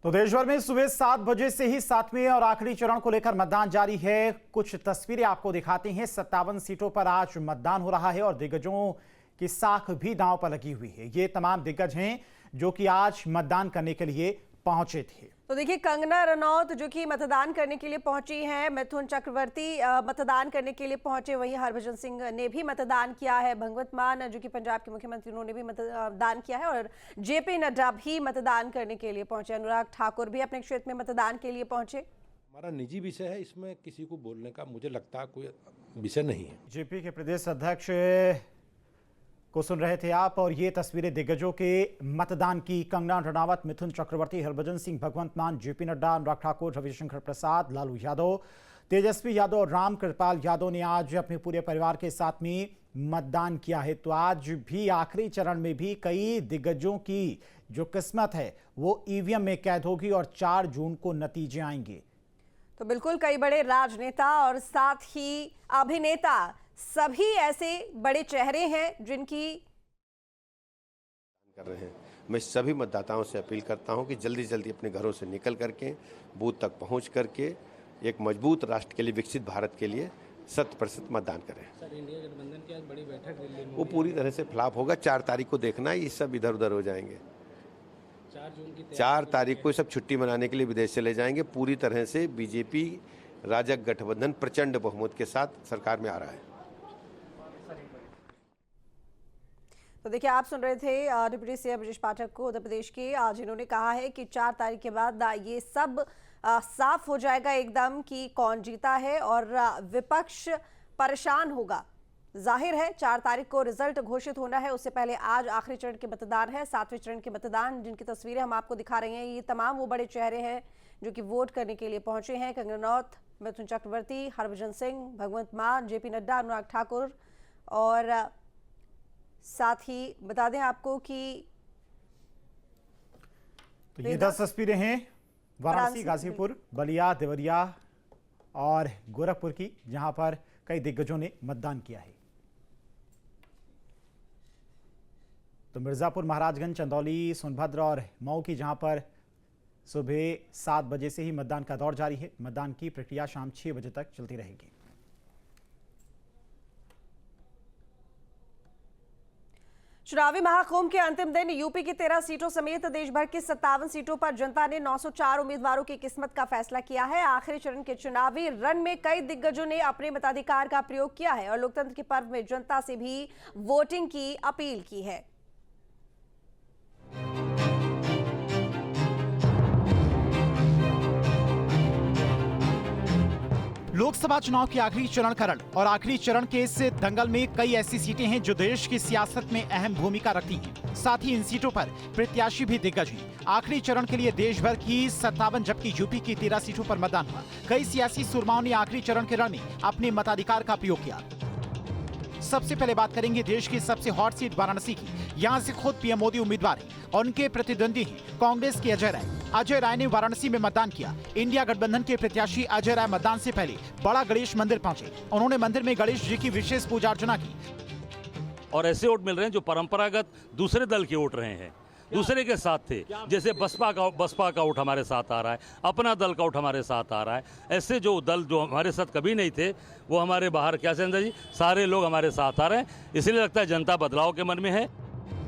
तो देश भर में सुबह 7 बजे से ही 7वें और आखिरी चरण को लेकर मतदान जारी है। कुछ तस्वीरें आपको दिखाते हैं। 57 सीटों पर आज मतदान हो रहा है और दिग्गजों की साख भी दांव पर लगी हुई है। ये तमाम दिग्गज हैं जो कि आज मतदान करने के लिए पहुंचे थे। तो देखिए, कंगना रनौत जो कि मतदान करने के लिए पहुंची हैं, मिथुन चक्रवर्ती मतदान करने के लिए पहुंचे, वहीं हरभजन सिंह ने भी मतदान किया है, भगवंत मान जो कि पंजाब के मुख्यमंत्री उन्होंने भी मतदान किया है और जेपी नड्डा भी मतदान करने के लिए पहुंचे, अनुराग ठाकुर भी अपने क्षेत्र में मतदान के लिए पहुंचे। हमारा निजी विषय है, इसमें किसी को बोलने का मुझे लगता है कोई विषय नहीं है। जेपी के प्रदेश अध्यक्ष को सुन रहे थे आप, और ये तस्वीरें दिग्गजों के मतदान की। कंगना रनावत, मिथुन चक्रवर्ती, हरभजन सिंह, भगवंत मान, जेपी नड्डा, अनुराग ठाकुर, रविशंकर प्रसाद, लालू यादव, तेजस्वी यादव और राम कृपाल यादव ने आज अपने पूरे परिवार के साथ में मतदान किया है। तो आज भी आखिरी चरण में भी कई दिग्गजों की जो किस्मत है वो ईवीएम में कैद होगी और 4 जून को नतीजे आएंगे। तो बिल्कुल कई बड़े राजनेता और साथ ही अभिनेता, सभी ऐसे बड़े चेहरे हैं जिनकी कर रहे हैं। मैं सभी मतदाताओं से अपील करता हूं कि जल्दी जल्दी अपने घरों से निकल करके बूथ तक पहुंच करके एक मजबूत राष्ट्र के लिए, विकसित भारत के लिए 100% मतदान करें। सर, इंडिया गठबंधन की आज बड़ी बैठक दिल्ली में, वो पूरी तरह से फ्लॉप होगा। 4 तारीख को देखना है, ये सब इधर उधर हो जाएंगे। 4 तारीख को सब छुट्टी मनाने के लिए विदेश चले जाएंगे। पूरी तरह से बीजेपी राजग गठबंधन प्रचंड बहुमत के साथ सरकार में आ रहा है। तो देखिए, आप सुन रहे थे डिप्टी सीएम ब्रजेश पाठक को, उत्तर प्रदेश के, आज इन्होंने कहा है कि 4 तारीख के बाद ये सब साफ हो जाएगा एकदम कि कौन जीता है और विपक्ष परेशान होगा। जाहिर है 4 तारीख को रिजल्ट घोषित होना है, उससे पहले आज आखिरी चरण के मतदान है, 7वें चरण के मतदान, जिनकी तस्वीरें हम आपको दिखा रहे हैं। ये तमाम वो बड़े चेहरे हैं जो कि वोट करने के लिए पहुंचे हैं। कंगना रनौत, मिथुन चक्रवर्ती, हरभजन सिंह, भगवंत मान, जेपी नड्डा, अनुराग ठाकुर, और साथ ही बता दें आपको कि तो ये 10 तस्वीरें हैं वाराणसी, गाजीपुर, बलिया, देवरिया और गोरखपुर की, जहां पर कई दिग्गजों ने मतदान किया है। तो मिर्जापुर, महाराजगंज, चंदौली, सोनभद्र और मऊ की, जहां पर सुबह 7 बजे से ही मतदान का दौर जारी है। मतदान की प्रक्रिया शाम 6 बजे तक चलती रहेगी। चुनावी महाकुंभ के अंतिम दिन यूपी की 13 सीटों समेत देश भर की 57 सीटों पर जनता ने 904 उम्मीदवारों की किस्मत का फैसला किया है। आखिरी चरण के चुनावी रण में कई दिग्गजों ने अपने मताधिकार का प्रयोग किया है और लोकतंत्र के पर्व में जनता से भी वोटिंग की अपील की है। लोकसभा चुनाव के आखिरी चरण का रण और आखिरी चरण के इस दंगल में कई ऐसी सीटें हैं जो देश की सियासत में अहम भूमिका रखती हैं। साथ ही इन सीटों पर प्रत्याशी भी दिग्गज हैं। आखिरी चरण के लिए देश भर की 57 जबकि यूपी की 13 सीटों पर मतदान हुआ। कई सियासी सुरमाओं ने आखिरी चरण के रण में अपने मताधिकार का प्रयोग किया। सबसे पहले बात करेंगे देश की सबसे हॉट सीट वाराणसी की। यहाँ से खुद पीएम मोदी उम्मीदवार हैं और उनके प्रतिद्वंदी हैं कांग्रेस के अजय राय। अजय राय ने वाराणसी में मतदान किया। इंडिया गठबंधन के प्रत्याशी अजय राय मतदान से पहले बड़ा गणेश मंदिर पहुंचे। उन्होंने मंदिर में गणेश जी की विशेष पूजा अर्चना की। और ऐसे वोट मिल रहे हैं जो परंपरागत दूसरे दल के वोट रहे हैं, दूसरे के साथ थे। जैसे बसपा का वोट हमारे साथ आ रहा है, अपना दल का वोट हमारे साथ आ रहा है। ऐसे जो दल जो हमारे साथ कभी नहीं थे वो हमारे बाहर, क्या संजय जी, सारे लोग हमारे साथ आ रहे हैं। इसलिए लगता है जनता बदलाव के मन में है।